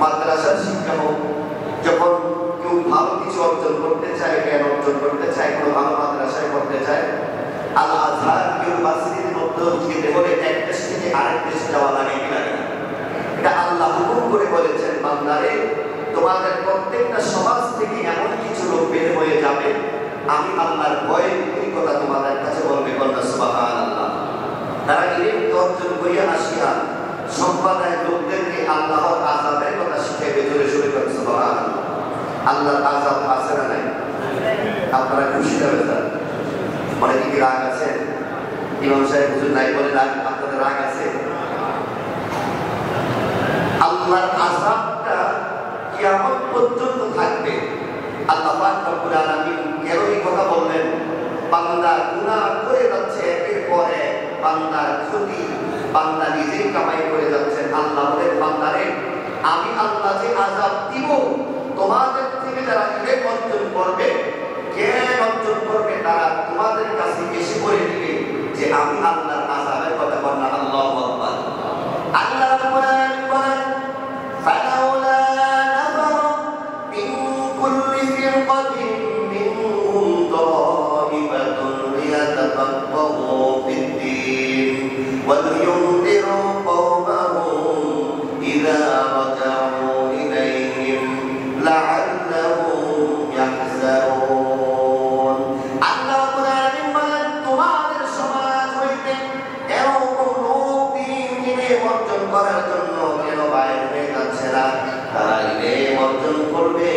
মাদ্রাসার শিক্ষা হোক, যখন কেউ ভালো কিছু অর্জন করতে চায়, জ্ঞান অর্জন করতে চায়, কোনো ভালো মাদ্রাসায় পড়তে চায়, আল আজহার ইউনিভার্সিটির মধ্যে যেতে হলে এক দেশ থেকে আরেক দেশে যাওয়া লাগে কি লাগে? এটা আল্লাহ হুকুম করে বলেছেন, বান্দারে তোমাদের প্রত্যেকটা সমাজ থেকে এমন কিছু লোক বের হয়ে যাবে, আমি আল্লাহর ভয়ে এই কথা তোমাদের কাছে বলবে, বলনা সুবহানাল্লাহ। তারা ইলম অর্জন করিয়া আসিয়া সম্প্রদায়ের লোকদেরকে আল্লাহর আযাবের কথা শিখাইবে, জোরে জোরে করে সুবহানাল্লাহ। আল্লাহর আযাব আছে না নাই? আপনারা খুশি হবেন? অনেকে কি রাগ আছে? ইমাম সাহেব হুজুর নাই বলে রাগ, আপনাদের রাগ আছে? আল্লাহর আযাবটা কিয়ামত পর্যন্ত থাকবে। আল্লাহ পাক রব্বুল আলামিন কেন এই কথা বললেন? বান্দা গুনাহ করে যাচ্ছে একের পর এক, বান্দার ক্ষতি বান্দা নিজেই কামাই করে যাচ্ছেন। আল্লাহ বলেন, বান্দারে আমি আল্লাহ যে আযাব দিব, তোমাদের থেকে যারা ইলম অর্জন করবে, জ্ঞান অর্জন করবে, তারা তোমাদের কাছে এসে বলে দিবে যে আমি আল্লাহর আযাবের কথা বললাম। আল্লাহু আকবার। আল্লাহ রাব্বুল আলামিন বলেন, ফালাউলা নাফারা মিন কুল্লি ফিরকাতিন মিনহুম তাইফাতুন লিয়াতাফাক্কাহু ফিদ-দীন ওয়া লিয়ুনদিরু কওমাহুম ইযা রাজাউ ইলাইহিম লাআল্লাহুম ইয়াহযারুন। আল্লাহ রাব্বুল আলামিন বলেন, তোমাদের সমাজ হইতে এরকম লোক ইলম অর্জন করার জন্য কেন বাইরে হয়ে যাচ্ছে না? তারা ইলম অর্জন করবে,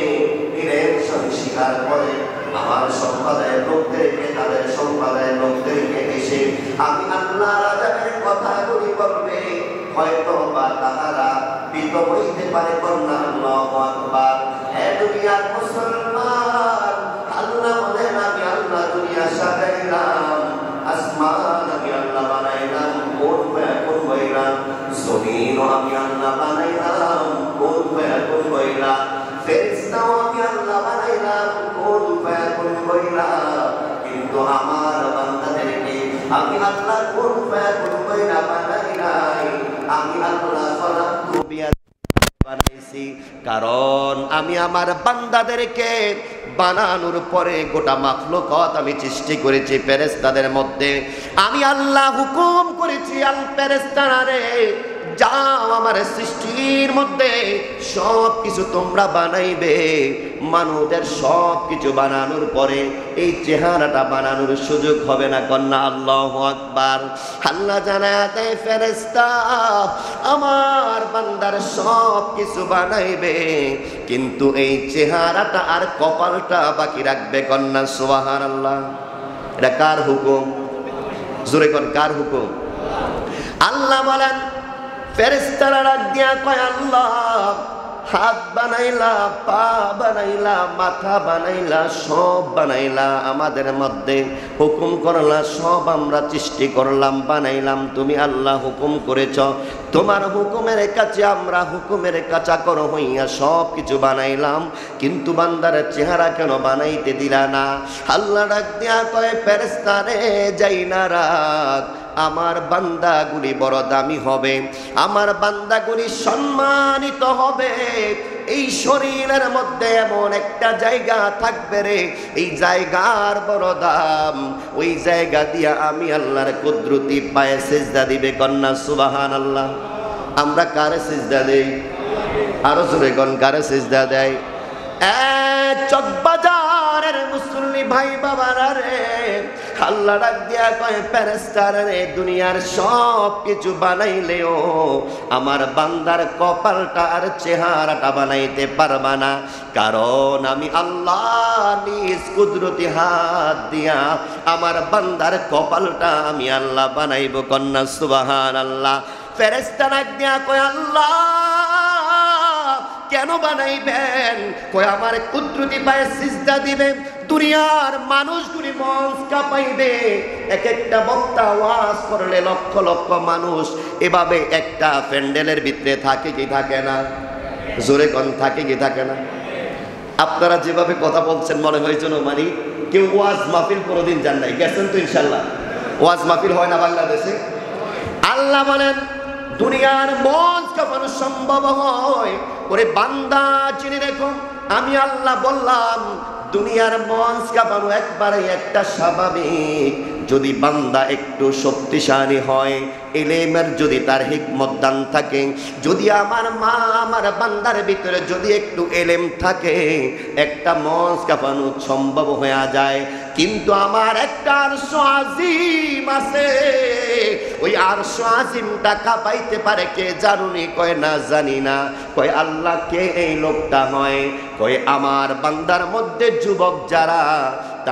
ইলম শিখার পরে আমার সম্প্রদায়ের লোকদেরকে, তাদের সম্প্রদায়ের লোকদেরকে এসে আমি আল্লাহর আযাবের কথাগুলি বলবে। হয়তো বা তাহারা বিত হইতে পারে। বলনা আল্লাহু আকবার। হে দুনিয়ার মুসলমান, আল্লাহ বলেন, আমি আল্লাহ দুনিয়া সাজাইলাম, আসমান আমি আল্লাহ বানাইলাম, কোন ফায়াকুন হইলাম, জমিন আমি আল্লাহ বানাইলাম, কোন ফায়াকুন হইলাম, ফেরেশতাও আমি আল্লাহ বানাইলাম, কোন ফায়াকুন হইলাম। কিন্তু আমার বান্দাদেরকে আমি আল্লাহ কোন ফায়াকুন হইলাম বানাই নাই, আমি আল্লাহ খলাকতু বানাইছি। কারণ আমি আমার বান্দাদেরকে বানানোর পরে গোটা মাখলুকাত আমি সৃষ্টি করেছি ফেরেশতাদের মধ্যে। আমি আল্লাহ হুকুম করেছি, আল ফেরেশতারা রে যাও আমার সৃষ্টির মধ্যে সব কিছু তোমরা বানাইবে। মানুষদের সব কিছু বানানোর পরে এই চেহারাটা বানানোর সুযোগ হবে না। কন্যা আল্লাহু আকবার। আল্লাহ জানায় দেয়, ফেরেশতা আমার বান্দার সব কিছু বানাইবে, কিন্তু এই চেহারাটা আর কপালটা বাকি রাখবে। কন্যা সুবহানাল্লাহ। এটা কার হুকুম? জোরে কোন, কার হুকুম? আল্লাহ বলেন, ফেরেশতারা ডাক দিয়া কয়, আল্লাহ হাত বানাইলা, পা বানাইলা, মাথা বানাইলা, সব বানাইলা, আমাদের মধ্যে হুকুম করলা, সব আমরা সৃষ্টি করলাম, বানাইলাম, তুমি আল্লাহ হুকুম করেছ, তোমার হুকুমের কাছে আমরা হুকুমের কাঁচাকর হইয়া সব কিছু বানাইলাম, কিন্তু বান্দার চেহারা কেন বানাইতে দিলা না? আল্লাহ ডাক দিয়া কয়, ফেরেশতারে যাই না রাখ, আমার বান্দাগুলি বড় দামি হবে, আমার বান্দাগুলি সম্মানিত হবে। এই শরীরের মধ্যে এমন একটা জায়গা থাকবে রে, এই জায়গার বড় দাম, ওই জায়গা দিয়া আমি আল্লাহর কুদরতি পায়ে সিজদা দিবে। কন্যা সুবহানাল্লাহ। আমরা কারে সিজদা দেই? আরো জোরে কোন, কারে সিজদা দেয়? চকবাজারের মুসল্লি ভাই বাবারা রে, আল্লাহ ডাক দিয়া কয়, ফেরেশতারা রে দুনিয়ার সব কিছু বানাইলেও আমার বান্দার কপালটা আর চেহারাটা বানাইতে পারবা না। কারণ আমি আল্লাহ নিজ কুদরতি হাত দিয়া আমার বান্দার কপালটা আমি আল্লাহ বানাইব। কন্যা সুবহানাল্লাহ। ফেরেশতা ডাক দিয়া কয়, আল্লাহ কেন বানাইবেন? কয় আমার কুদরতি পায়ে সিজদা দিবে, দুনিয়ার মানুষগুলি মঞ্চ কাঁপাইবে, এক একটা বক্তা ওয়াজ করলে লক্ষ লক্ষ মানুষ এভাবে একটা প্যান্ডেলের ভিতরে থাকে কি থাকে না? জোরে কোন, থাকে কি থাকে না? আপনারা যেভাবে কথা বলছেন মনে হয় যেন মানে কেউ ওয়াজ মাহফিল কোনোদিন যান নাই, গেছেন তো ইনশাল্লাহ? ওয়াজ মাহফিল হয় না বাংলাদেশে? আল্লাহ বলেন, দুনিয়ার মঞ্চ কাঁপানো সম্ভব হয়। ওরে বান্দা জেনে রেখো, আমি আল্লাহ বললাম দুনিয়ার মঞ্চ কাঁপানো একবারে একটা স্বাভাবিক। যদি বান্দা একটু শক্তিশালী হয়, ইলমের যদি তার হিকমত দান থাকে, যদি আমার মা আমার বান্দার ভিতরে যদি একটু ইলম থাকে, একটা মঞ্চ কাঁপানো সম্ভব হয়ে যায়। কিন্তু আমার একটা আরশ আজিম আছে, ওই আরশ আজিমটা কাঁপাইতে পারে কে জানুনি? কয় না জানি না। কয় আল্লাহ কে এই লোকটা হয়? কয় আমার বান্দার মধ্যে যুবক যারা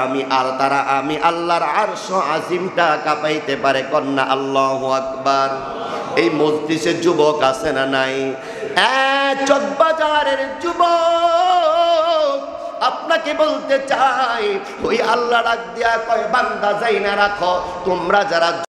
আমি আল্লাহর আরশ আজিমটা কাঁপাইতে পারে। কন্যা আল্লাহু আকবার। এই মজলিসে যুবক আছে না নাই? চকবাজারের যুবক আপনাকে বলতে চাই, ওই আল্লাহ ডাক দিয়া কয় বান্দা যাই না রাখো, তোমরা যারা